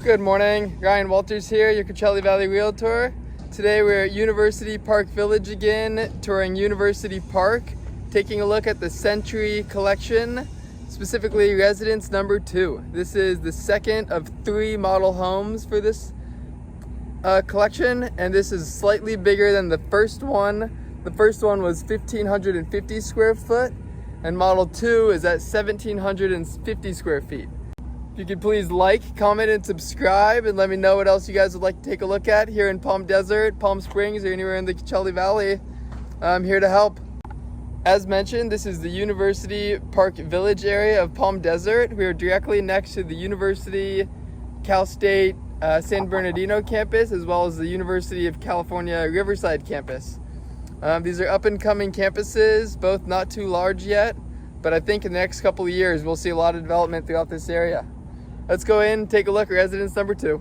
Good morning, Ryan Walters here, your Coachella Valley Realtor. Today we're at University Park Village again, touring University Park, taking a look at the Century Collection, specifically residence number 2. This is the second of 3 model homes for this collection, and this is slightly bigger than the first one. The first one was 1,550 square foot, and model 2 is at 1,750 square feet. If you could please like, comment, and subscribe, and let me know what else you guys would like to take a look at here in Palm Desert, Palm Springs, or anywhere in the Coachella Valley. I'm here to help. As mentioned, this is the University Park Village area of Palm Desert. We are directly next to the University, Cal State, San Bernardino campus, as well as the University of California Riverside campus. These are up-and-coming campuses, both not too large yet, but I think in the next couple of years we'll see a lot of development throughout this area. Let's go in and take a look at residence number 2.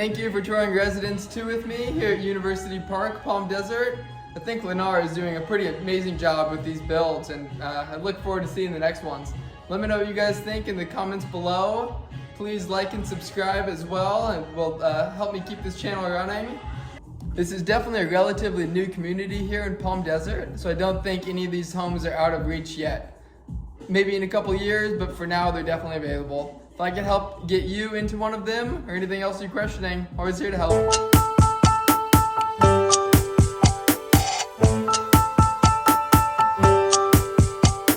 Thank you for touring Residence 2 with me here at University Park, Palm Desert. I think Lennar is doing a pretty amazing job with these builds, and I look forward to seeing the next ones. Let me know what you guys think in the comments below. Please like and subscribe as well, and will help me keep this channel running. This is definitely a relatively new community here in Palm Desert, so I don't think any of these homes are out of reach yet. Maybe in a couple years, but for now they're definitely available. If I can help get you into one of them or anything else you're questioning, always here to help.